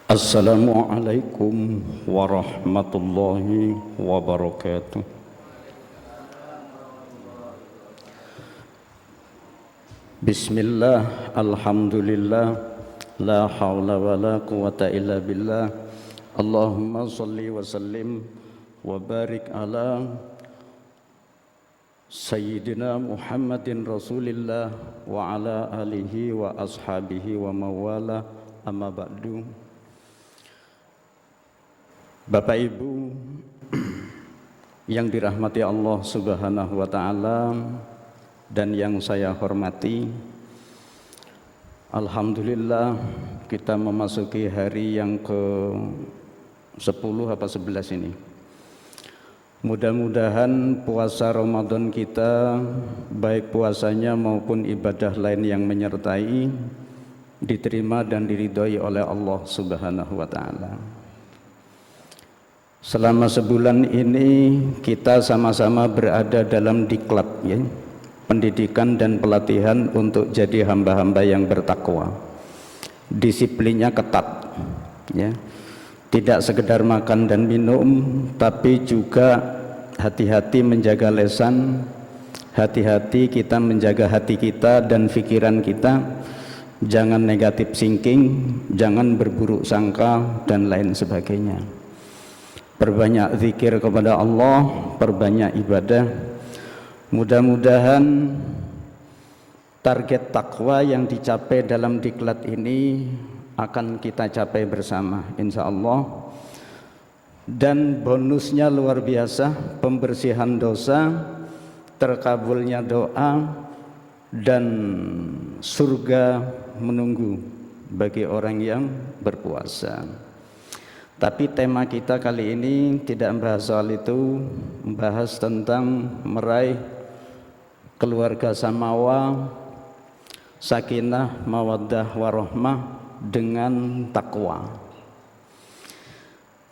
Assalamualaikum warahmatullahi wabarakatuh. Bismillah, alhamdulillah, la hawla wa la quwata illa billah. Allahumma salli wa sallim wa barik ala Sayyidina Muhammadin Rasulillah wa ala alihi wa ashabihi wa mawala, amma ba'du. Bapak Ibu yang dirahmati Allah Subhanahu wa taala dan yang saya hormati, alhamdulillah kita memasuki hari yang ke-10 apa 11 ini. Mudah-mudahan puasa Ramadan kita, baik puasanya maupun ibadah lain yang menyertai, diterima dan diridhoi oleh Allah Subhanahu wa taala. Selama sebulan ini kita sama-sama berada dalam diklat, ya, pendidikan dan pelatihan untuk jadi hamba-hamba yang bertakwa. Disiplinnya ketat, ya. Tidak sekedar makan dan minum, tapi juga hati-hati menjaga lisan, hati-hati kita menjaga hati kita dan pikiran kita. Jangan negatif thinking, jangan berburuk sangka dan lain sebagainya. Perbanyak zikir kepada Allah, perbanyak ibadah. Mudah-mudahan target takwa yang dicapai dalam diklat ini akan kita capai bersama, insya Allah. Dan bonusnya luar biasa, pembersihan dosa, terkabulnya doa, dan surga menunggu bagi orang yang berpuasa. Tapi tema kita kali ini tidak membahas soal itu, membahas tentang meraih keluarga samawa, sakinah, mawaddah, warahmah dengan takwa.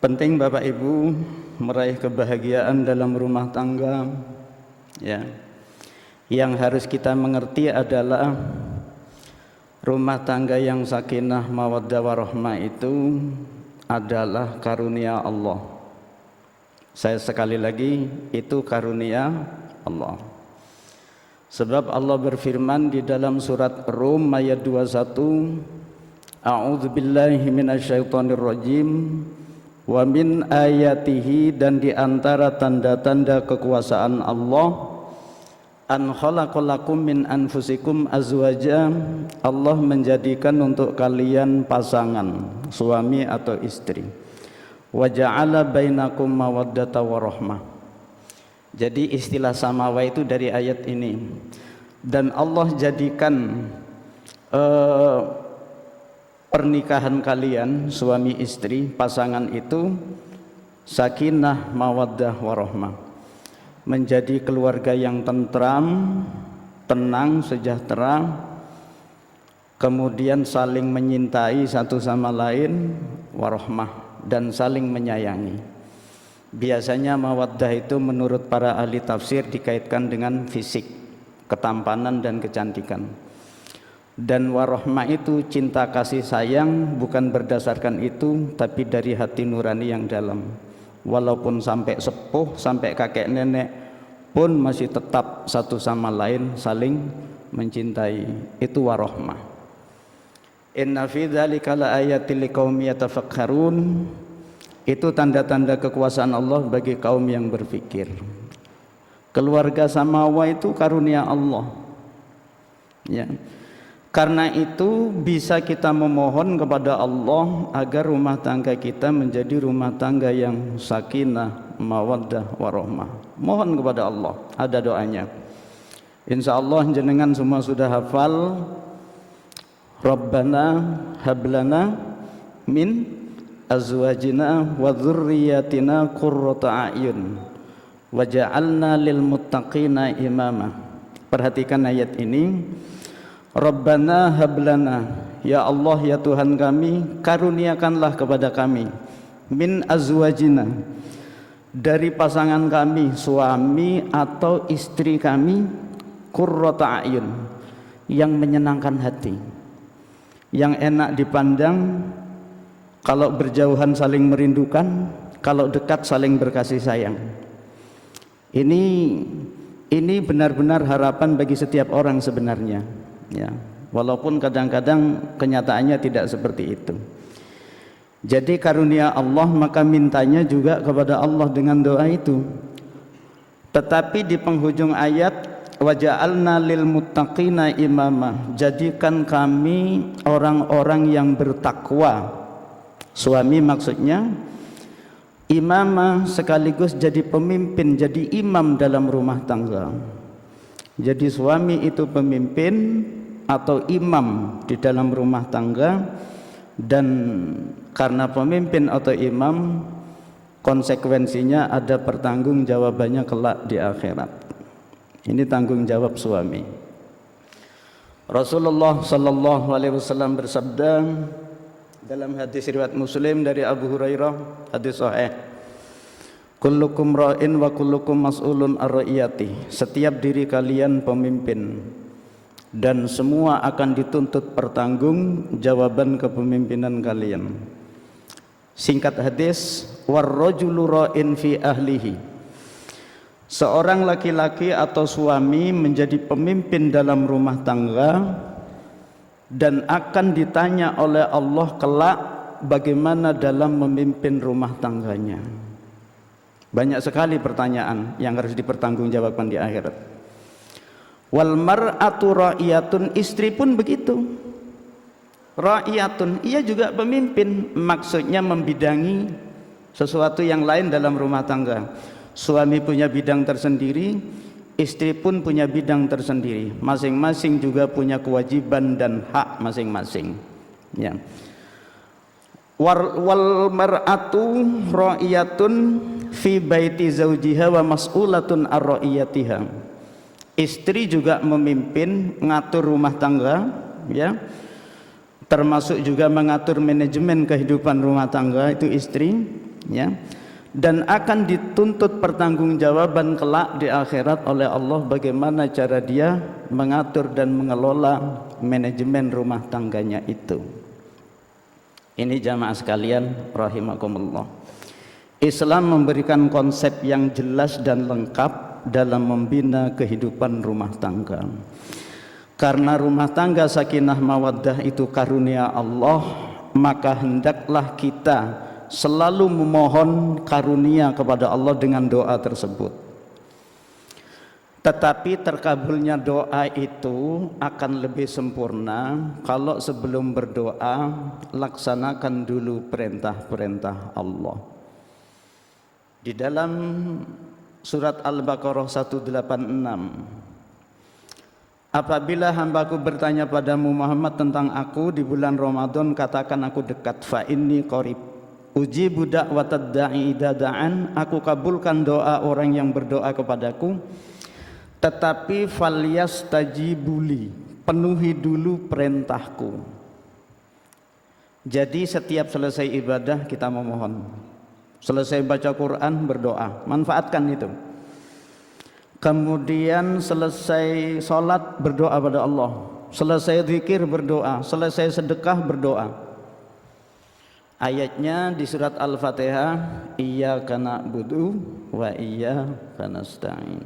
Penting Bapak Ibu meraih kebahagiaan dalam rumah tangga, ya. Yang harus kita mengerti adalah rumah tangga yang sakinah, mawaddah, warahmah itu adalah karunia Allah. Saya sekali lagi, itu karunia Allah. Sebab Allah berfirman di dalam surat Rum ayat 21, A'udzubillahi minasyaitonirrajim, wa min ayatihi, dan di antara tanda-tanda kekuasaan Allah, an khalaqalakum min anfusikum azwaja, Allah menjadikan untuk kalian pasangan, suami atau istri. Wa ja'ala bainakum mawaddata warahmah. Jadi istilah samawa itu dari ayat ini. Dan Allah jadikan pernikahan kalian, suami istri, pasangan itu sakinah, mawaddah, warahmah, menjadi keluarga yang tentram, tenang, sejahtera, kemudian saling menyintai satu sama lain, warahmah, dan saling menyayangi. Biasanya mawaddah itu menurut para ahli tafsir dikaitkan dengan fisik, ketampanan dan kecantikan. Dan warahmah itu cinta kasih sayang, bukan berdasarkan itu, tapi dari hati nurani yang dalam. Walaupun sampai sepuh, sampai kakek nenek pun masih tetap satu sama lain saling mencintai. Itu warahmah. Inna fi dzalika laayatil liqaumi yatafakkarun. Itu tanda-tanda kekuasaan Allah bagi kaum yang berfikir. Keluarga samawa itu karunia Allah, ya. Karena itu bisa kita memohon kepada Allah agar rumah tangga kita menjadi rumah tangga yang sakinah, mawaddah, warahmah. Mohon kepada Allah, ada doanya. Insya Allah jenengan semua sudah hafal. Rabbana hablana min azwajina wa dzurriyyatina qurrata a'yun waj'alna lil muttaqina imama. Perhatikan ayat ini. Rabbana hablana, ya Allah ya Tuhan kami, karuniakanlah kepada kami, min azwajina, dari pasangan kami, suami atau istri kami, qurrata a'yun, yang menyenangkan hati, yang enak dipandang, Kalau berjauhan saling merindukan, kalau dekat saling berkasih sayang. Ini benar-benar harapan bagi setiap orang sebenarnya, ya. Walaupun kadang-kadang kenyataannya tidak seperti itu. Jadi karunia Allah, maka mintanya juga kepada Allah dengan doa itu. Tetapi di penghujung ayat, waja'alna lil muttaqina imama, jadikan kami orang-orang yang bertakwa. Suami maksudnya imamah, sekaligus jadi pemimpin, jadi imam dalam rumah tangga. Jadi suami itu pemimpin atau imam di dalam rumah tangga, dan karena pemimpin atau imam, konsekuensinya ada pertanggungjawabannya kelak di akhirat. Ini tanggung jawab suami. Rasulullah sallallahu alaihi wasallam bersabda dalam hadis riwayat Muslim dari Abu Hurairah, hadis sahih, kullukum ra'in wa kullukum mas'ulun ar-ra'iyati, setiap diri kalian pemimpin dan semua akan dituntut pertanggungjawaban kepemimpinan kalian. Singkat hadis, war-rajulu ra'in fi ahlihi, seorang laki-laki atau suami menjadi pemimpin dalam rumah tangga dan akan ditanya oleh Allah kelak bagaimana dalam memimpin rumah tangganya. Banyak sekali pertanyaan yang harus dipertanggungjawabkan di akhirat. Wal mar'atu ra'iyatun, istri pun begitu. Ra'iyatun, ia juga pemimpin, maksudnya membidangi sesuatu yang lain dalam rumah tangga. Suami punya bidang tersendiri, istri pun punya bidang tersendiri, masing-masing juga punya kewajiban dan hak masing-masing, ya. Wal mar'atu ra'iyatun fi baiti zaujiha wa mas'ulatun ar-ra'iyatiha, istri juga memimpin, mengatur rumah tangga, ya, termasuk juga mengatur manajemen kehidupan rumah tangga, itu istri, ya, dan akan dituntut pertanggungjawaban kelak di akhirat oleh Allah bagaimana cara dia mengatur dan mengelola manajemen rumah tangganya itu. Ini jamaah sekalian rahimakumullah, Islam memberikan konsep yang jelas dan lengkap dalam membina kehidupan rumah tangga. Karena rumah tangga sakinah mawaddah itu karunia Allah, maka hendaklah kita selalu memohon karunia kepada Allah dengan doa tersebut. Tetapi terkabulnya doa itu akan lebih sempurna kalau sebelum berdoa laksanakan dulu perintah-perintah Allah. Di dalam surat Al-Baqarah 186, apabila hambaku bertanya padamu Muhammad tentang aku di bulan Ramadan, katakan aku dekat, fa inni qarib ujibu da'watad da'i idza da'an, aku kabulkan doa orang yang berdoa kepadaku, tetapi falyastajibuli, penuhi dulu perintahku. Jadi setiap selesai ibadah kita memohon, selesai baca Quran berdoa, manfaatkan itu. Kemudian selesai sholat berdoa pada Allah, selesai zikir berdoa, selesai sedekah berdoa. Ayatnya di surat Al-Fatihah, iyyaka na'budu wa iyyaka nasta'in,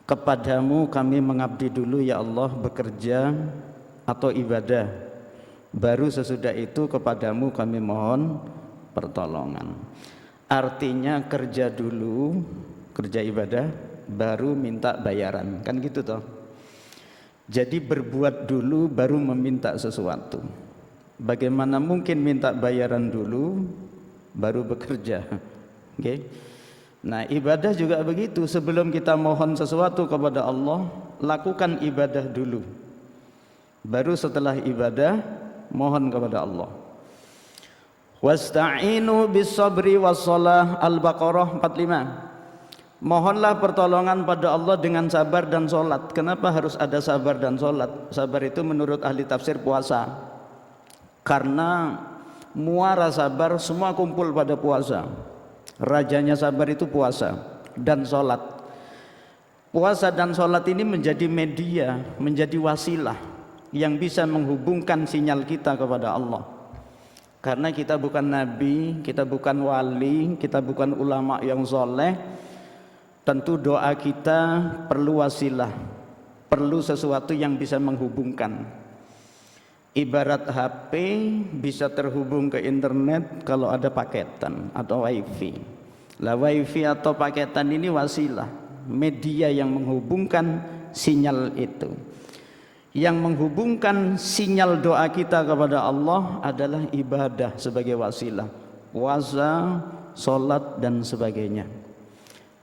kepadamu kami mengabdi dulu ya Allah, bekerja atau ibadah, baru sesudah itu kepadamu kami mohon pertolongan. Artinya kerja dulu, kerja ibadah, baru minta bayaran, kan gitu toh. Jadi berbuat dulu baru meminta sesuatu. Bagaimana mungkin minta bayaran dulu baru bekerja? Okay? Nah, ibadah juga begitu. Sebelum kita mohon sesuatu kepada Allah, lakukan ibadah dulu, baru setelah ibadah mohon kepada Allah. Wasta'inu bis sabri was shalah, Al-Baqarah 45. Mohonlah pertolongan pada Allah dengan sabar dan sholat. Kenapa harus ada sabar dan sholat? Sabar itu menurut ahli tafsir puasa, karena muara sabar semua kumpul pada puasa. Rajanya sabar itu puasa dan sholat. Puasa dan sholat ini menjadi media, menjadi wasilah yang bisa menghubungkan sinyal kita kepada Allah. Karena kita bukan nabi, kita bukan wali, kita bukan ulama yang soleh. Tentu doa kita perlu wasilah, perlu sesuatu yang bisa menghubungkan. Ibarat HP bisa terhubung ke internet kalau ada paketan atau wifi. Lah wifi atau paketan ini wasilah, media yang menghubungkan sinyal itu. Yang menghubungkan sinyal doa kita kepada Allah adalah ibadah sebagai wasilah, puasa, solat dan sebagainya.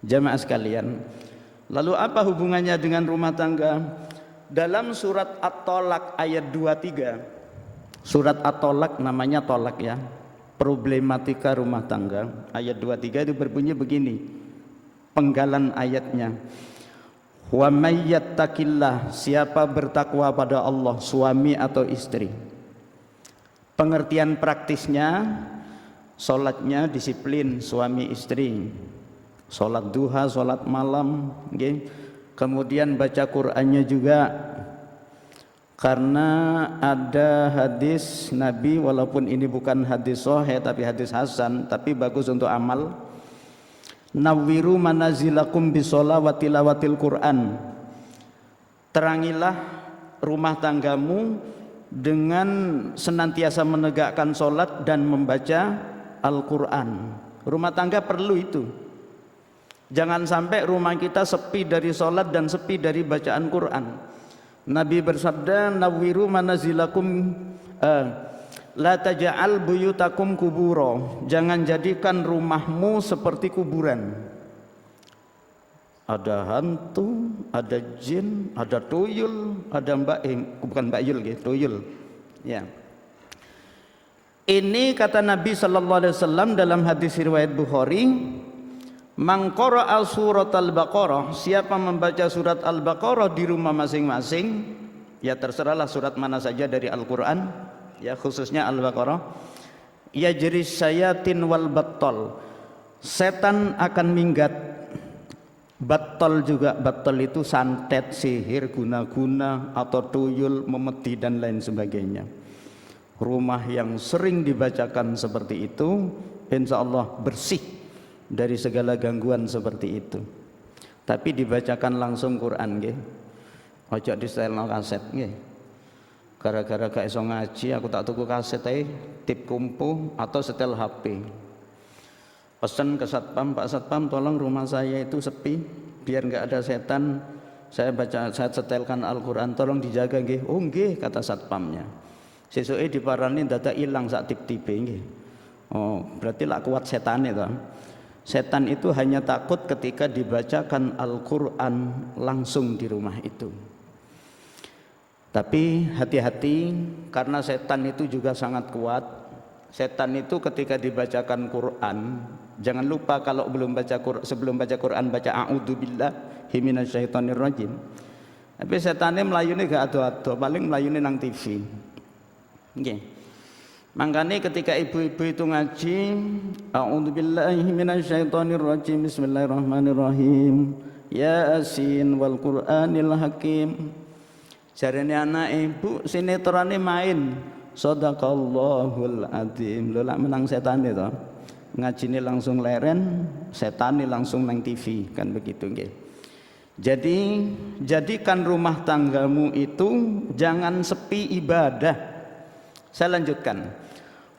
Jamaah sekalian, lalu apa hubungannya dengan rumah tangga? Dalam surat At-Tolak ayat 23, surat At-Tolak namanya tolak ya, problematika rumah tangga, ayat 23 itu berbunyi begini, penggalan ayatnya. Wa may yattaqillah, siapa bertakwa pada Allah, suami atau istri. Pengertian praktisnya, solatnya disiplin suami istri, solat duha, solat malam, okay. Kemudian baca Qur'annya juga, karena ada hadis Nabi, walaupun ini bukan hadis sahih tapi hadis hasan, tapi bagus untuk amal. Nawwiru manazilakum bisolawat tilawatil Qur'an, terangilah rumah tanggamu dengan senantiasa menegakkan solat dan membaca Al-Quran. Rumah tangga perlu itu. Jangan sampai rumah kita sepi dari solat dan sepi dari bacaan Quran. Nabi bersabda, nawwiru manazilakum la taj'al buyutakum kuburo, jangan jadikan rumahmu seperti kuburan. Ada hantu, ada jin, ada tuyul, ada bukan mbayul gitu, tuyul. Ya. Ini kata Nabi sallallahu alaihi wasallam dalam hadis riwayat Bukhari, man qara'a surat al-Baqarah, siapa membaca surat Al-Baqarah di rumah masing-masing, ya terserahlah surat mana saja dari Al-Qur'an, ya khususnya Al-Baqarah, yajris syayatin wal battal, setan akan minggat. Battal juga, battal itu santet, sihir, guna-guna atau tuyul, memeti dan lain sebagainya. Rumah yang sering dibacakan seperti itu, insya Allah bersih dari segala gangguan seperti itu. Tapi dibacakan langsung Quran nggih. Ojo di setelno kaset nggih. Gara-gara gak iso ngaji, aku tak tuku kaset ae, tip kumpu atau setel HP. Pesan ke satpam, Pak Satpam tolong rumah saya itu sepi, biar nggak ada setan. Saya setelkan Al-Quran, tolong dijaga nggih. Oh nggih, kata satpamnya. Sesuke diparani dadak ilang sak tip-tipe nggih. Oh, berarti lak kuat setan itu. Setan itu hanya takut ketika dibacakan Al-Quran langsung di rumah itu. Tapi hati-hati, karena setan itu juga sangat kuat. Setan itu ketika dibacakan Quran, jangan lupa kalau sebelum baca Quran baca a'udzubillahi minasyaitonirrajim. Tapi setannya melayuni gak ado-ado, paling melayuni nang TV. Nggih. Makanya ketika ibu-ibu itu ngaji, a'udzubillahi minasyaitonirrajim, bismillahirrahmanirrahim, Yasin wal Qur'anil hakim. Jarene anak ibu sinetrone main Shadaqallahul adzim. Lho lak menang setane to. Ngajine langsung leren, setane langsung nang TV, kan begitu nggih. Jadi jadikan rumah tanggamu itu jangan sepi ibadah. Saya lanjutkan.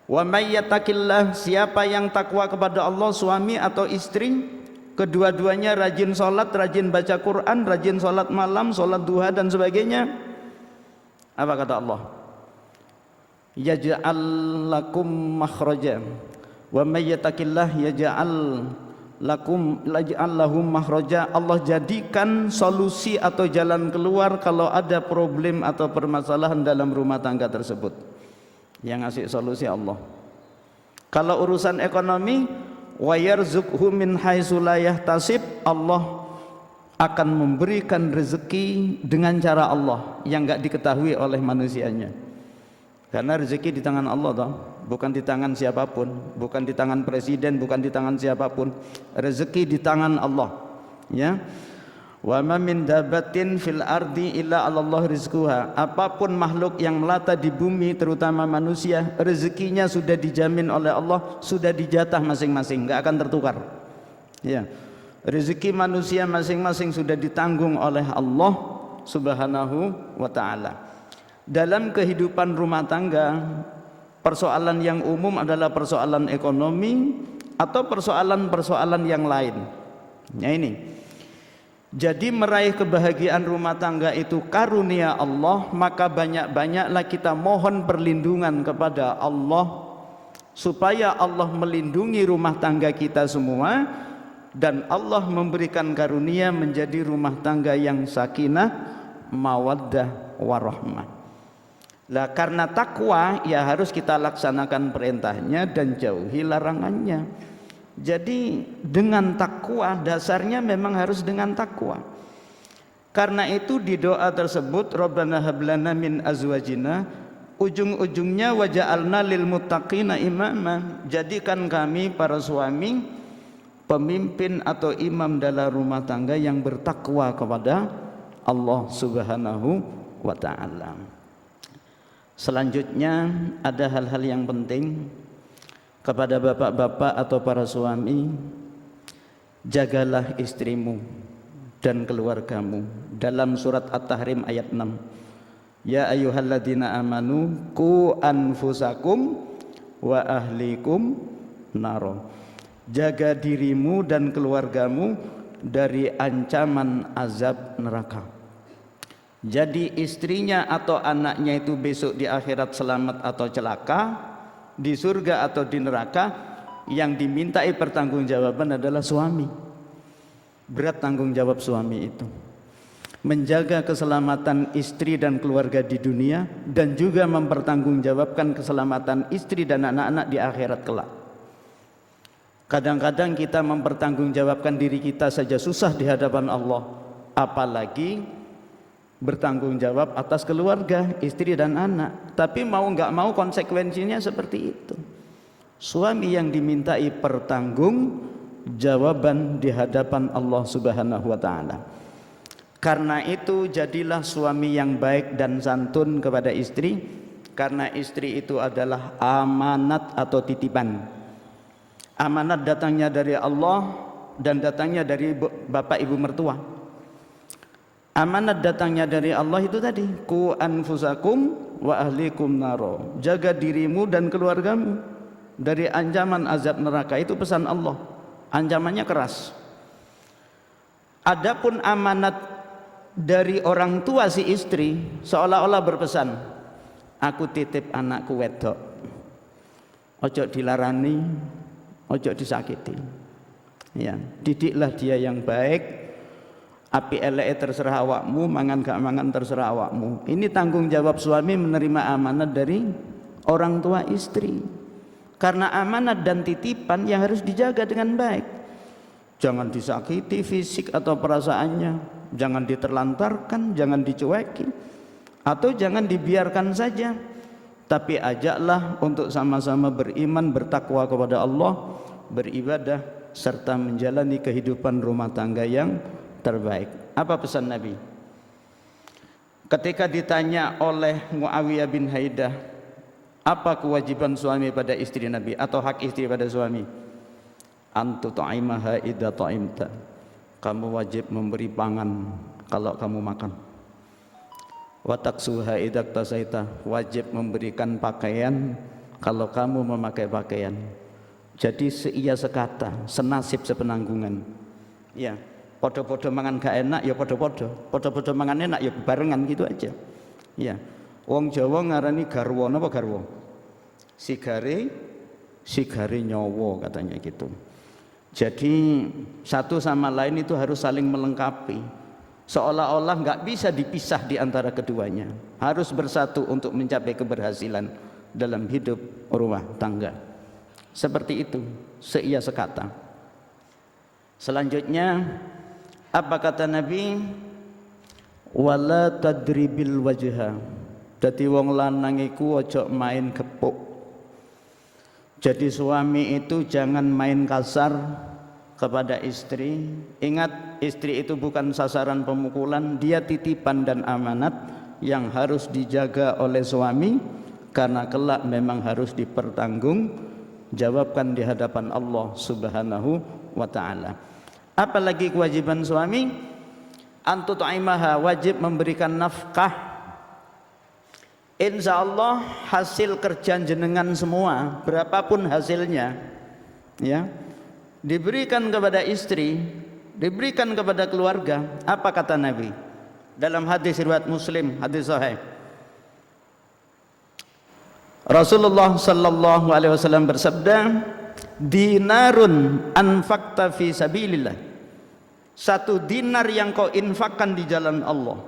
Wa may yattaqillah, siapa yang takwa kepada Allah, suami atau istri, kedua-duanya rajin sholat, rajin baca Quran, rajin sholat malam, sholat duha dan sebagainya. Apa kata Allah? Yaj'al lakum makhraja wa may yattaqillah yaj'al lahum makhraja. Allah jadikan solusi atau jalan keluar kalau ada problem atau permasalahan dalam rumah tangga tersebut. Yang ngasih solusi Allah. Kalau urusan ekonomi, wa yarzuqhu min haitsu la yahtasib, Allah akan memberikan rezeki dengan cara Allah yang enggak diketahui oleh manusianya. Karena rezeki di tangan Allah toh, bukan di tangan siapapun, bukan di tangan presiden, bukan di tangan siapapun. Rezeki di tangan Allah, ya. Wa ma min dabatin fil ardi illa 'alallah rizquha. Apapun makhluk yang melata di bumi terutama manusia, rezekinya sudah dijamin oleh Allah, sudah dijatah masing-masing, enggak akan tertukar. Ya. Rezeki manusia masing-masing sudah ditanggung oleh Allah Subhanahu wa taala. Dalam kehidupan rumah tangga, persoalan yang umum adalah persoalan ekonomi atau persoalan-persoalan yang lain. Ya ini. Jadi meraih kebahagiaan rumah tangga itu karunia Allah, maka banyak-banyaklah kita mohon perlindungan kepada Allah supaya Allah melindungi rumah tangga kita semua dan Allah memberikan karunia menjadi rumah tangga yang sakinah, mawaddah, warahmah. Lah karena takwa ya harus kita laksanakan perintahnya dan jauhi larangannya. Jadi dengan takwa, dasarnya memang harus dengan takwa. Karena itu di doa tersebut Rabbana hablana min azwajina, ujung-ujungnya waja'alna lil muttaqina imama, jadikan kami para suami pemimpin atau imam dalam rumah tangga yang bertakwa kepada Allah Subhanahu wa taala. Selanjutnya ada hal-hal yang penting kepada bapak-bapak atau para suami. Jagalah istrimu dan keluargamu. Dalam surat At-Tahrim ayat 6, ya ayyuhalladzina amanu qu anfusakum wa ahlikum naro. Jaga dirimu dan keluargamu dari ancaman azab neraka. Jadi istrinya atau anaknya itu besok di akhirat selamat atau celaka, di surga atau di neraka, yang dimintai pertanggungjawaban adalah suami. Berat tanggung jawab suami itu, menjaga keselamatan istri dan keluarga di dunia dan juga mempertanggungjawabkan keselamatan istri dan anak-anak di akhirat kelak. Kadang-kadang kita mempertanggungjawabkan diri kita saja susah di hadapan Allah, apalagi bertanggung jawab atas keluarga, istri dan anak. Tapi mau nggak mau konsekuensinya seperti itu. Suami yang dimintai pertanggungjawaban di hadapan Allah Subhanahu wa taala. Karena itu jadilah suami yang baik dan santun kepada istri, karena istri itu adalah amanat atau titipan. Amanat datangnya dari Allah dan datangnya dari bapak ibu mertua. Amanat datangnya dari Allah itu tadi, qu anfusakum wa ahlikum naro. Jaga dirimu dan keluargamu dari ancaman azab neraka. Itu pesan Allah. Ancamannya keras. Adapun amanat dari orang tua si istri seolah-olah berpesan, aku titip anakku wedok, ojo dilarani, ojo disakiti. Ya, didiklah dia yang baik. Api eleke terserah awakmu, mangan gak mangan terserah awakmu. Ini tanggung jawab suami menerima amanat dari orang tua istri. Karena amanat dan titipan yang harus dijaga dengan baik. Jangan disakiti fisik atau perasaannya, jangan diterlantarkan, jangan dicuekin, atau jangan dibiarkan saja. Tapi ajaklah untuk sama-sama beriman, bertakwa kepada Allah, beribadah, serta menjalani kehidupan rumah tangga yang terbaik. Apa pesan Nabi? Ketika ditanya oleh Muawiyah bin Haidah, apa kewajiban suami pada istri Nabi atau hak istri pada suami? Antu ta'imaha idza ta'imta. Kamu wajib memberi pangan kalau kamu makan. Wa taksuha idza tasaita. Wajib memberikan pakaian kalau kamu memakai pakaian. Jadi seia sekata, senasib sepenanggungan. Ya. Podo-podo mangan gak enak ya podo-podo, podo-podo mangan enak ya barengan gitu aja. Ya. Wong Jawa ngarani garwa, napa garwa? Sigare nyowo katanya gitu. Jadi satu sama lain itu harus saling melengkapi. Seolah-olah nggak bisa dipisah di antara keduanya. Harus bersatu untuk mencapai keberhasilan dalam hidup rumah tangga. Seperti itu, seia sekata. Selanjutnya apa kata Nabi? Wala tadribil wajha. Dadi wong lanang iku ojo main gepuk. Jadi suami itu jangan main kasar kepada istri. Ingat, istri itu bukan sasaran pemukulan, dia titipan dan amanat yang harus dijaga oleh suami, karena kelak memang harus dipertanggungjawabkan di hadapan Allah Subhanahu wa ta'ala. Apalagi kewajiban suami? Antutaimaha, wajib memberikan nafkah. Insya Allah hasil kerja jenengan semua, berapapun hasilnya, ya, diberikan kepada istri, diberikan kepada keluarga. Apa kata Nabi dalam hadis riwayat Muslim, hadis sahih? Rasulullah sallallahu alaihi wasallam bersabda, dinarun anfaqta fi sabilillah, satu dinar yang kau infakkan di jalan Allah,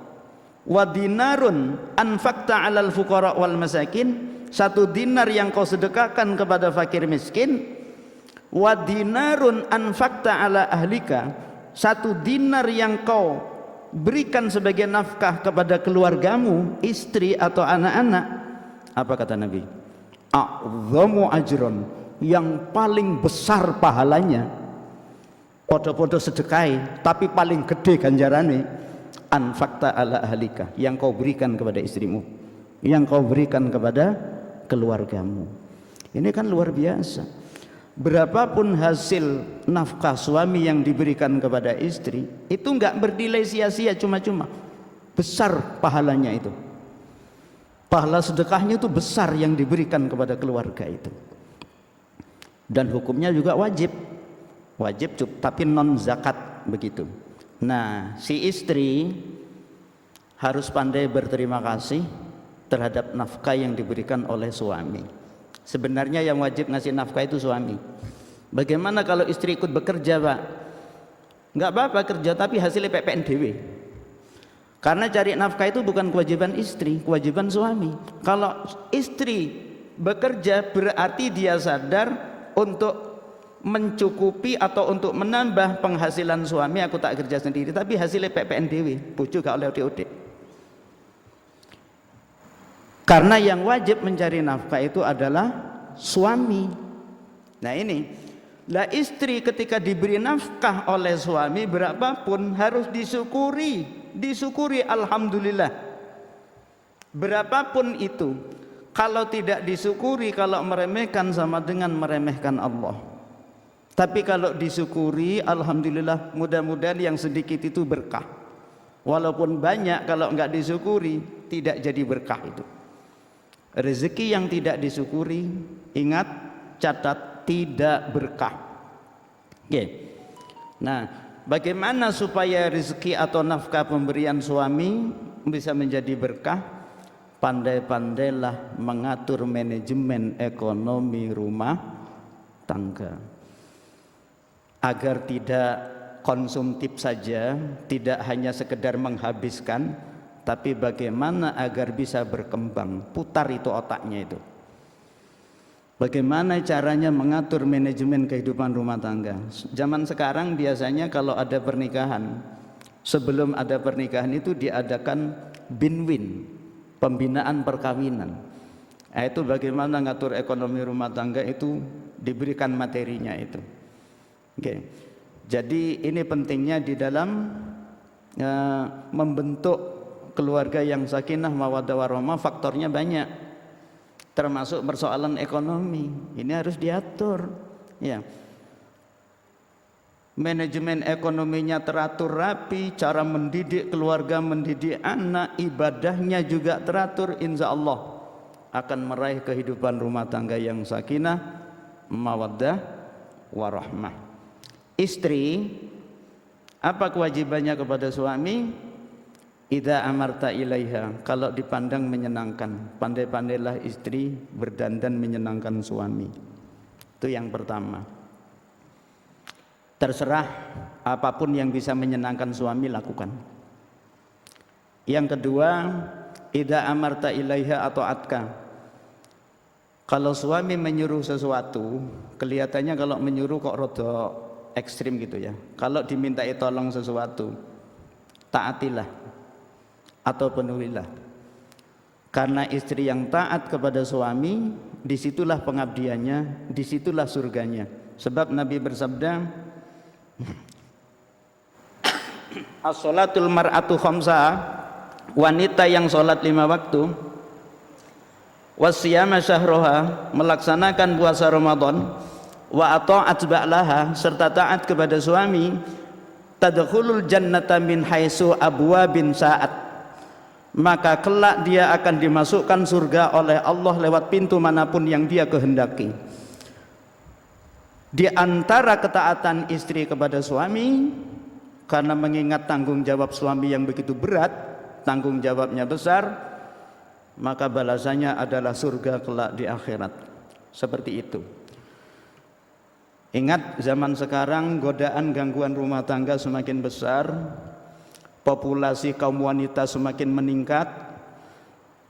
wa dinarun anfaqta 'alal fuqara wal masakin, satu dinar yang kau sedekahkan kepada fakir miskin, wa dinarun anfaqta 'ala ahlika, satu dinar yang kau berikan sebagai nafkah kepada keluargamu, istri atau anak-anak. Apa kata Nabi? A'dhamu ajron, yang paling besar pahalanya, podo-podo sedekai tapi paling gede ganjarane, anfaqta ala ahlika, yang kau berikan kepada istrimu, yang kau berikan kepada keluargamu. Ini kan luar biasa. Berapapun hasil nafkah suami yang diberikan kepada istri, itu enggak bernilai sia-sia cuma-cuma, besar pahalanya itu. Pahala sedekahnya itu besar yang diberikan kepada keluarga itu. Dan hukumnya juga wajib, tapi non zakat begitu. Nah, si istri harus pandai berterima kasih terhadap nafkah yang diberikan oleh suami. Sebenarnya yang wajib ngasih nafkah itu suami. Bagaimana kalau istri ikut bekerja, Pak? Enggak apa-apa kerja, tapi hasilnya PPNDW. Karena cari nafkah itu bukan kewajiban istri, kewajiban suami. Kalau istri bekerja berarti dia sadar untuk mencukupi atau untuk menambah penghasilan suami. Aku tak kerja sendiri, tapi hasilnya PPNDW, bojo gak oleh OD. Karena yang wajib mencari nafkah itu adalah suami. Nah ini, lah istri ketika diberi nafkah oleh suami berapapun harus disyukuri. Disyukuri, alhamdulillah. Berapapun itu, kalau tidak disyukuri, kalau meremehkan sama dengan meremehkan Allah. Tapi kalau disyukuri, alhamdulillah, mudah-mudahan yang sedikit itu berkah. Walaupun banyak, kalau enggak disyukuri tidak jadi berkah itu. Rezeki yang tidak disyukuri, ingat, catat, tidak berkah. Oke. Nah, bagaimana supaya rezeki atau nafkah pemberian suami bisa menjadi berkah? Pandai-pandailah mengatur manajemen ekonomi rumah tangga, agar tidak konsumtif saja, tidak hanya sekedar menghabiskan, tapi bagaimana agar bisa berkembang, putar itu otaknya itu. Bagaimana caranya mengatur manajemen kehidupan rumah tangga? Zaman sekarang biasanya kalau ada pernikahan, sebelum ada pernikahan itu diadakan binwin, pembinaan perkawinan. Nah, itu bagaimana ngatur ekonomi rumah tangga itu diberikan materinya itu. Oke. Jadi ini pentingnya di dalam membentuk keluarga yang sakinah mawaddah warahmah. Faktornya banyak, termasuk persoalan ekonomi. Ini harus diatur, ya. Manajemen ekonominya teratur rapi, cara mendidik keluarga, mendidik anak, ibadahnya juga teratur, insya Allah akan meraih kehidupan rumah tangga yang sakinah mawaddah warahmah. Istri, apa kewajibannya kepada suami? Idza amarta ilaiha, kalau dipandang menyenangkan, pandai-pandailah istri berdandan menyenangkan suami. Itu yang pertama. Terserah, apapun yang bisa menyenangkan suami lakukan. Yang kedua, idza amarta ilaiha atau atka. Kalau suami menyuruh sesuatu, kelihatannya kalau menyuruh kok rada ekstrim gitu ya. Kalau dimintai tolong sesuatu, taatilah atau penuhilah. Karena istri yang taat kepada suami, disitulah pengabdiannya, disitulah surganya. Sebab Nabi bersabda, As-sholatul mar'atu khamsa, wanita yang sholat 5 waktu, wasiyama syahroha, melaksanakan puasa Ramadan, wa ata'at ba'laha, serta taat kepada suami, tadkhulul jannata min haitsu abwabin sa'at, maka kelak dia akan dimasukkan surga oleh Allah lewat pintu manapun yang dia kehendaki. Di antara ketaatan istri kepada suami, karena mengingat tanggung jawab suami yang begitu berat, tanggung jawabnya besar, maka balasannya adalah surga kelak di akhirat. Seperti itu. Ingat, zaman sekarang godaan gangguan rumah tangga semakin besar, populasi kaum wanita semakin meningkat.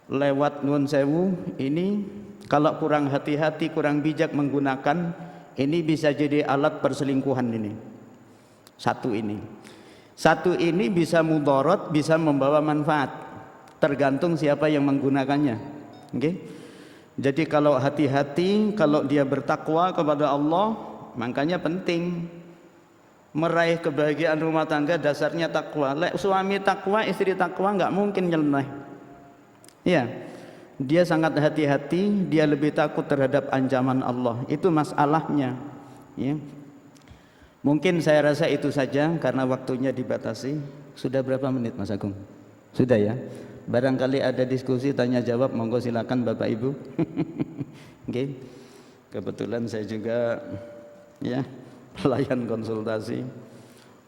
Lewat nuwun sewu ini, kalau kurang hati-hati, kurang bijak menggunakan, ini bisa jadi alat perselingkuhan ini. Satu ini bisa mudarat, bisa membawa manfaat, tergantung siapa yang menggunakannya. Okay? Jadi kalau hati-hati, kalau dia bertakwa kepada Allah, makanya penting meraih kebahagiaan rumah tangga dasarnya takwa. Suami takwa, istri takwa, nggak mungkin nyeleneh. Ya, dia sangat hati-hati, dia lebih takut terhadap ancaman Allah. Itu masalahnya. Ya. Mungkin saya rasa itu saja karena waktunya dibatasi. Sudah berapa menit Mas Agung? Sudah ya. Barangkali ada diskusi tanya jawab, monggo silakan Bapak Ibu. Okay. Kebetulan saya juga ya pelayan konsultasi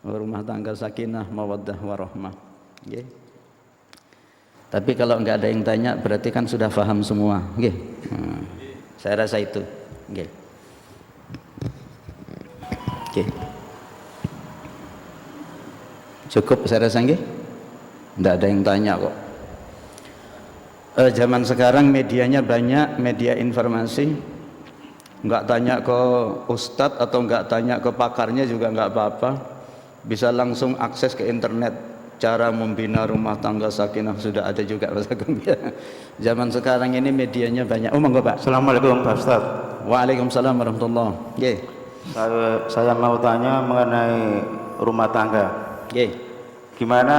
rumah tangga sakinah mawaddah warahmah. Okay. Tapi kalau enggak ada yang tanya berarti kan sudah paham semua. Okay. Saya rasa itu. Okay. Okay. Cukup saya rasa nggih? Enggak ada yang tanya kok. Zaman sekarang medianya banyak, media informasi. Enggak tanya ke ustadz atau enggak tanya ke pakarnya juga enggak apa-apa. Bisa langsung akses ke internet. Cara membina rumah tangga sakinah sudah ada juga Mas Agung ya. Zaman sekarang ini medianya banyak. Oh monggo Pak. Assalamualaikum Pak Ustaz. Waalaikumsalam warahmatullahi. Nggih. Saya mau tanya mengenai rumah tangga. Gimana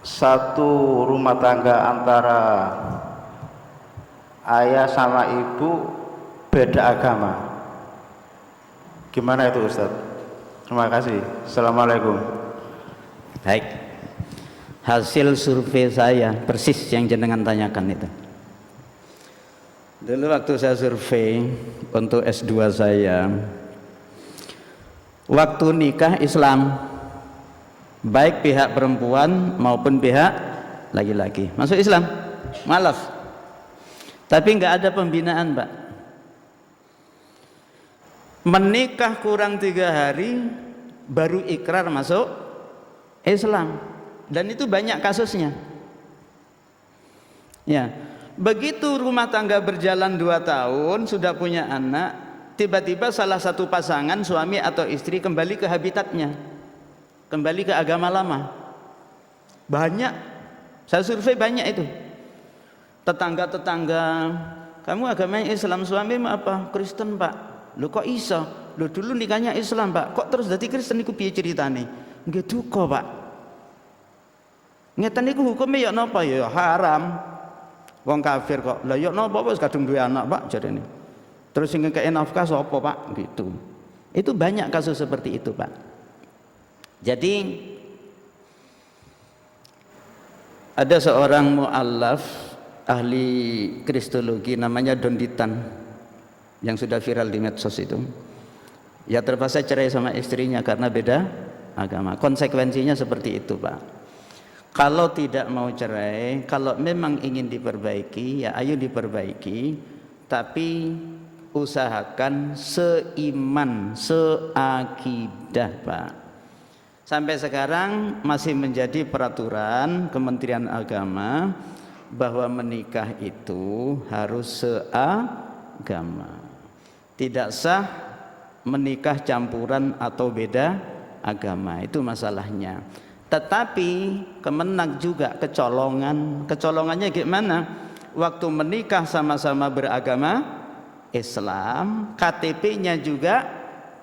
satu rumah tangga antara ayah sama ibu beda agama? Gimana itu Ustaz? Terima kasih. Assalamualaikum. Baik. Hasil survei saya persis yang jenengan tanyakan itu. Dulu waktu saya survei untuk S2 saya, waktu nikah Islam, baik pihak perempuan maupun pihak laki-laki masuk Islam, malas. Tapi nggak ada pembinaan, Pak. Menikah kurang 3 hari baru ikrar masuk Islam, dan itu banyak kasusnya. Ya, begitu rumah tangga berjalan 2 tahun, sudah punya anak, tiba-tiba salah satu pasangan suami atau istri kembali ke habitatnya, kembali ke agama lama. Banyak, saya survei banyak itu. Tetangga-tetangga, kamu agamanya Islam, suamimu apa? Kristen Pak. Loh kok iso? Loh dulu nikahnya Islam Pak, kok terus dadi Kristen? Iku piye ceritane? Nggih duka Pak. Ngeten niku hukumnya ya napa? Ya haram. Wong kafir kok. Lah ya napa wis kadung duwe anak Pak jarene. Terus sing ngekeki nafkah sapa Pak? Gitu. Itu banyak kasus seperti itu Pak. Jadi ada seorang mu'allaf ahli kristologi namanya Donditan yang sudah viral di medsos itu. Ya terpaksa cerai sama istrinya karena beda agama. Konsekuensinya seperti itu Pak. Kalau tidak mau cerai, kalau memang ingin diperbaiki, ya ayo diperbaiki, tapi usahakan seiman, seakidah Pak. Sampai sekarang masih menjadi peraturan Kementerian Agama bahwa menikah itu harus seagama. Tidak sah menikah campuran atau beda agama, itu masalahnya. Tetapi Kemenak juga kecolongan. Kecolongannya gimana? Waktu menikah sama-sama beragama Islam, KTP-nya juga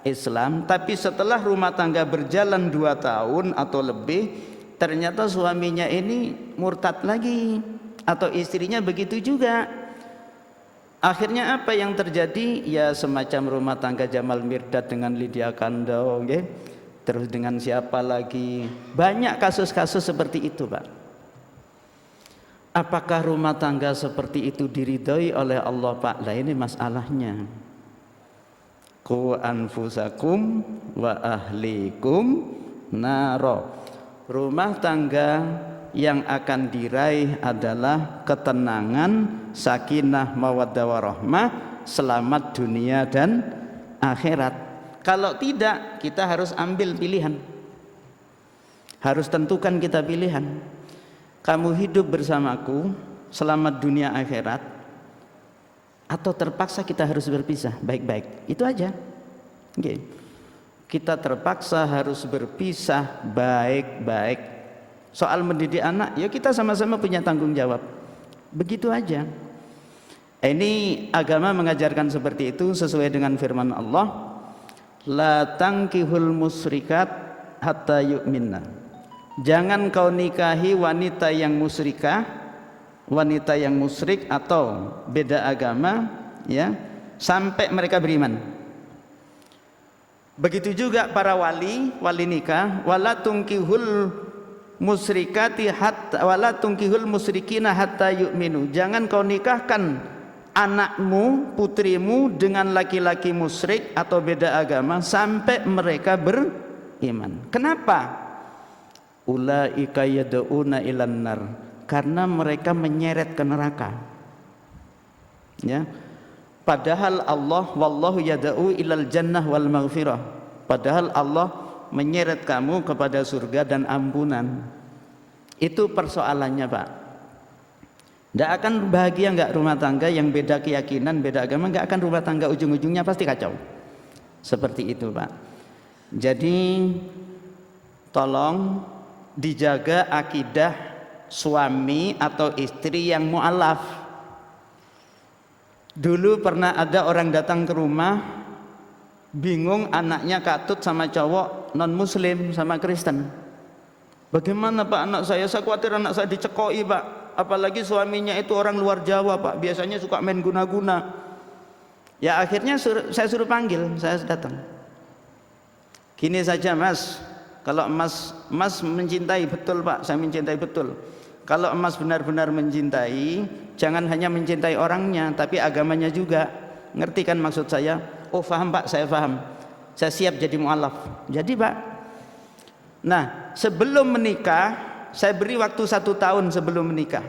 Islam, tapi setelah rumah tangga berjalan 2 tahun atau lebih, ternyata suaminya ini murtad lagi atau istrinya begitu juga. Akhirnya apa yang terjadi? Ya semacam rumah tangga Jamal Mirdad dengan Lydia Kandou, okay? Terus dengan siapa lagi? Banyak kasus-kasus seperti itu, Pak. Apakah rumah tangga seperti itu diridhoi oleh Allah, Pak? Lah ini masalahnya. Qu anfusakum wa ahlikum naro. Rumah tangga yang akan diraih adalah ketenangan, sakinah, mawaddah warahmah, selamat dunia dan akhirat. Kalau tidak, kita harus ambil pilihan. Harus tentukan kita pilihan. Kamu hidup bersamaku selamat dunia akhirat, atau terpaksa kita harus berpisah baik-baik. Itu aja. Okay. Kita terpaksa harus berpisah baik-baik. Soal mendidik anak, ya kita sama-sama punya tanggung jawab. Begitu aja. Ini agama mengajarkan seperti itu sesuai dengan firman Allah, la tankihul musrikat hatta yu'minna. Jangan kau nikahi wanita yang musyrikah, wanita yang musyrik atau beda agama, ya, sampai mereka beriman. Begitu juga para wali nikah, wala tunkihul musyrikati hatta wala tunkihul musyrikina hatta yu'minu. Jangan kau nikahkan anakmu, putrimu dengan laki-laki musyrik atau beda agama sampai mereka beriman. Kenapa? Ulaika yad'una ilan nar. Karena mereka menyeret ke neraka. Ya. Padahal Allah wallahu yad'u ilal jannah wal maghfirah. Padahal Allah menyeret kamu kepada surga dan ampunan. Itu persoalannya, Pak. Tidak akan bahagia enggak rumah tangga yang beda keyakinan, beda agama, enggak akan rumah tangga ujung-ujungnya pasti kacau. Seperti itu, Pak. Jadi tolong dijaga akidah suami atau istri yang mu'alaf. Dulu pernah ada orang datang ke rumah, bingung anaknya katut sama cowok non muslim, sama Kristen. Bagaimana Pak anak saya khawatir anak saya dicekoi Pak. Apalagi suaminya itu orang luar Jawa Pak, biasanya suka main guna-guna. Ya akhirnya saya suruh panggil, saya datang. Gini saja Mas, kalau Mas mencintai betul Pak, saya mencintai betul. Kalau Mas benar-benar mencintai, jangan hanya mencintai orangnya, tapi agamanya juga. Ngerti kan maksud saya? Oh paham Pak, saya paham. Saya siap jadi mu'alaf. Jadi Pak, nah sebelum menikah, saya beri waktu 1 tahun sebelum menikah.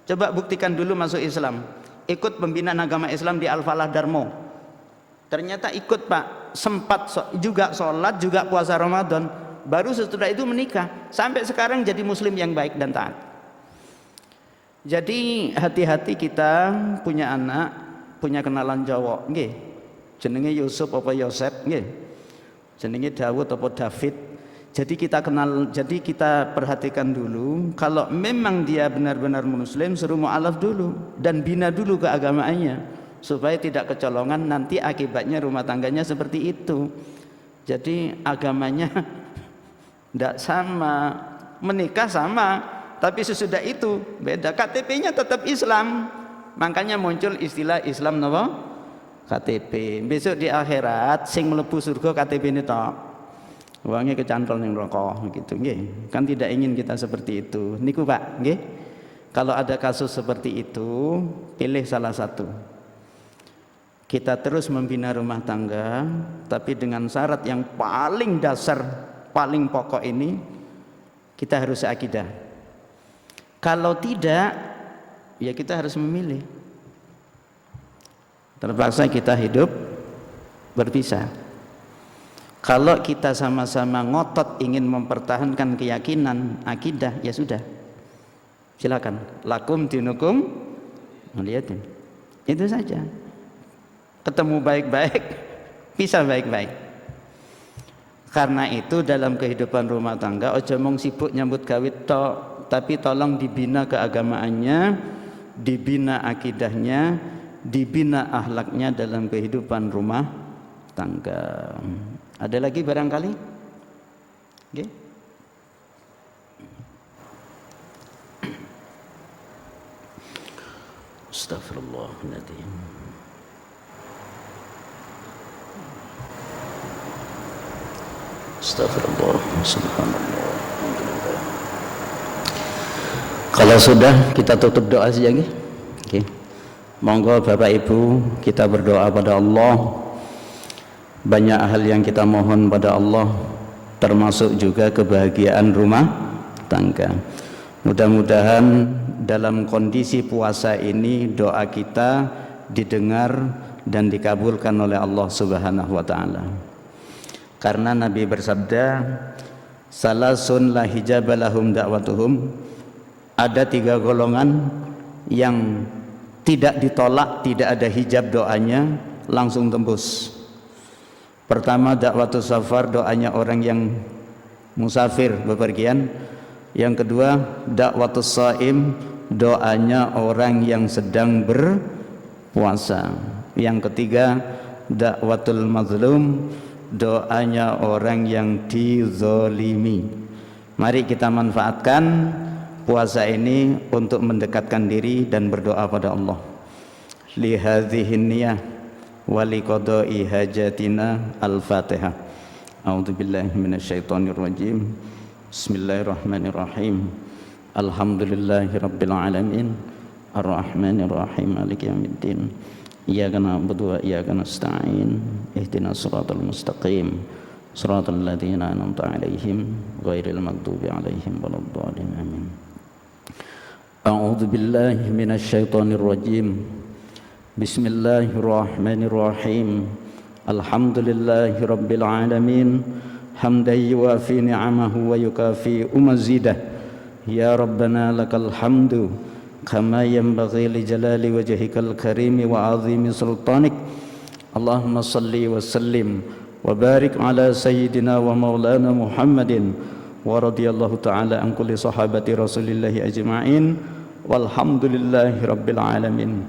Coba buktikan dulu masuk Islam. Ikut pembinaan agama Islam di Al-Falah Darmo. Ternyata ikut Pak, sempat juga sholat, juga puasa Ramadan. Baru setelah itu menikah. Sampai sekarang jadi muslim yang baik dan taat. Jadi hati-hati kita punya anak, punya kenalan cowok, nggih. Jenenge Yusuf apa Yosef, nggih. Jenenge Daud apa David. Jadi kita kenal, jadi kita perhatikan dulu. Kalau memang dia benar-benar muslim, suruh mu'alaf dulu dan bina dulu keagamaannya supaya tidak kecolongan. Nanti akibatnya rumah tangganya seperti itu. Jadi agamanya tidak sama, menikah sama. Tapi sesudah itu beda, KTP-nya tetap Islam. Makanya muncul istilah Islam napa? KTP. Besok di akhirat sing mlebu surga KTP ini tok. Uangnya kecantol ning neraka gitu nggih. Kan tidak ingin kita seperti itu. Niku Pak, nggih. Kalau ada kasus seperti itu, pilih salah satu. Kita terus membina rumah tangga, tapi dengan syarat yang paling dasar, paling pokok ini kita harus akidah. Kalau tidak, ya kita harus memilih. Terpaksa kita hidup berpisah. Kalau kita sama-sama ngotot ingin mempertahankan keyakinan, akidah, ya sudah. Silakan. Lakum dinukum waliyatin. Itu saja. Ketemu baik-baik, pisah baik-baik. Karena itu dalam kehidupan rumah tangga ojo mung sibuk nyambut gawe tok, tapi tolong dibina keagamaannya, dibina akidahnya, dibina akhlaknya dalam kehidupan rumah tangga. Ada lagi barangkali? Okay. Astaghfirullahaladzim. Astagfirullah, subhanallah, alhamdulillah. Kalau sudah, kita tutup doa saja. Okay. Monggo Bapak Ibu, kita berdoa pada Allah. Banyak hal yang kita mohon pada Allah, termasuk juga kebahagiaan rumah tangga. Mudah-mudahan dalam kondisi puasa ini doa kita didengar dan dikabulkan oleh Allah Subhanahu wa taala. Karena Nabi bersabda, salasun la hijaba lahum da'watuhum, ada 3 golongan yang tidak ditolak, tidak ada hijab doanya, langsung tembus. Pertama, dakwatus safar, doanya orang yang musafir bepergian. Yang kedua, dakwatus shaim, doanya orang yang sedang berpuasa. Yang ketiga, dakwatul mazlum, doanya orang yang dizolimi. Mari kita manfaatkan puasa ini untuk mendekatkan diri dan berdoa pada Allah. Li hadhihin niyah wa li qada'i hajatina. Al-Fatihah. A'udzubillahi minasyaitonir rajim. Bismillahirrahmanirrahim. Alhamdulillahirabbil alamin. Arrahmanir rahim. Maliki yaumiddin. Iyyaka na'budu wa iyyaka nasta'in. Ihdinas siratal mustaqim. Siratal ladzina an'amta 'alaihim ghairil maghdubi 'alaihim waladdallin. Amin. A'udzu billahi minasy syaithanir rajim. Bismillahirrahmanirrahim. Alhamdulillahirabbil alamin. Hamdan yuwafi ni'amahu wa yukafi mazidah. Ya Rabbana lakal hamdu kama yanbaghi li jalali wajhikal karimi wa azimi sultanik. Allahumma salli wa sallim wa barik ala sayyidina wa maulana Muhammadin wa radiyallahu ta'ala an kulli sahabati rasulillahi ajma'in walhamdulillahi rabbil alamin.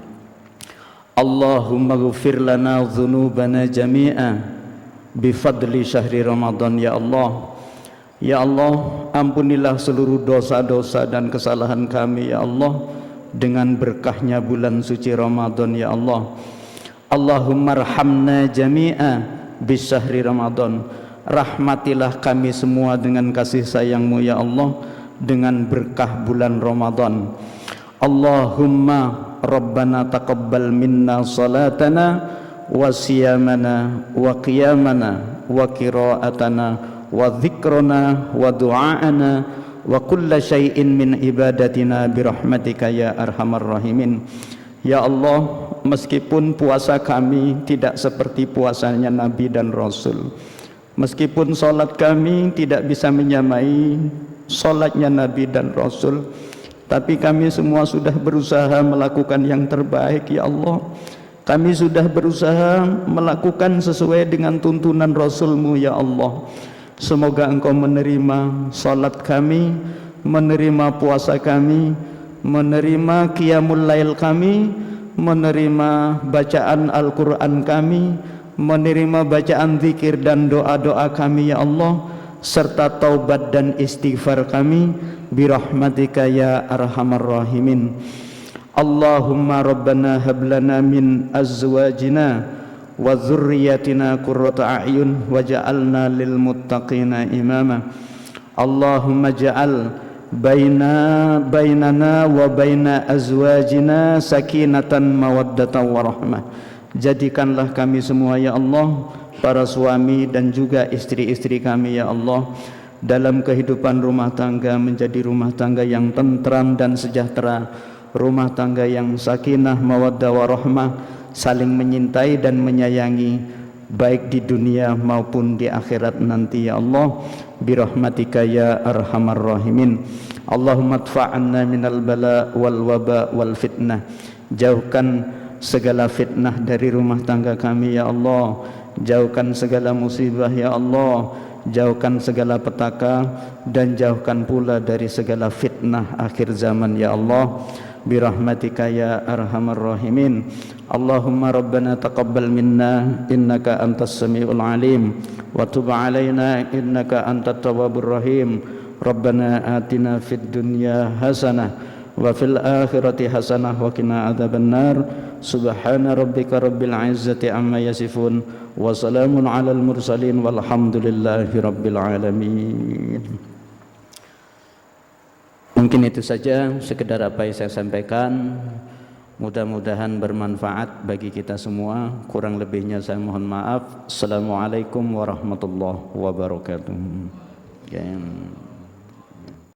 Allahumma ghfir lana dhunubana jami'a bifadli syahri Ramadan. Ya Allah, ya Allah, ampunilah seluruh dosa-dosa dan kesalahan kami ya Allah, dengan berkahnya bulan suci Ramadan ya Allah. Allahumma arhamna jami'a bisyahri Ramadan. Rahmatilah kami semua dengan kasih sayang-Mu ya Allah, dengan berkah bulan Ramadan. Allahumma Rabbana taqabbal minna salatana wa siyamana wa qiyamana wa qira'atana wa dhikrana wa du'aana wa kulla syai'in min ibadatina birahmatika ya arhamar rahimin. Ya Allah, meskipun puasa kami tidak seperti puasanya Nabi dan Rasul, meskipun salat kami tidak bisa menyamai salatnya Nabi dan Rasul, tapi kami semua sudah berusaha melakukan yang terbaik ya Allah. Kami sudah berusaha melakukan sesuai dengan tuntunan Rasul-Mu ya Allah. Semoga Engkau menerima salat kami, menerima puasa kami, menerima qiyamul lail kami, menerima bacaan Al-Quran kami, menerima bacaan zikir dan doa-doa kami ya Allah, serta taubat dan istighfar kami birahmatika ya arhamar rahimin. Allahumma rabbana hablana min azwajina wa dzurriyyatina qurrata a'yun waj'alna lil muttaqina imama. Allahumma ja'al bainana wa baina azwajina sakinatan mawaddatan warahmah. Jadikanlah kami semua ya Allah, para suami dan juga istri-istri kami ya Allah, dalam kehidupan rumah tangga menjadi rumah tangga yang tentram dan sejahtera, rumah tangga yang sakinah mawaddah warahmah, saling menyintai dan menyayangi baik di dunia maupun di akhirat nanti ya Allah, birahmatika ya arhamar rahimin. Allahumma adfa'anna minal bala wal waba wal fitnah. Jauhkan segala fitnah dari rumah tangga kami ya Allah, jauhkan segala musibah ya Allah, jauhkan segala petaka, dan jauhkan pula dari segala fitnah akhir zaman ya Allah. birahmatika ya arhamar rahimin. Allahumma rabbana taqabbal minna innaka antas samiul alim wa tub alaina innaka antat tawwabur rahim. Rabbana atina fid dunya hasanah wa fil akhirati hasanah wa qina adzabannar. Subhana rabbika rabbil izzati amma yasifun wa salamun alal mursalin walhamdulillahi rabbil alamin. Mungkin itu saja sekedar apa yang saya sampaikan. Mudah-mudahan bermanfaat bagi kita semua. Kurang lebihnya saya mohon maaf. Assalamualaikum warahmatullahi wabarakatuh.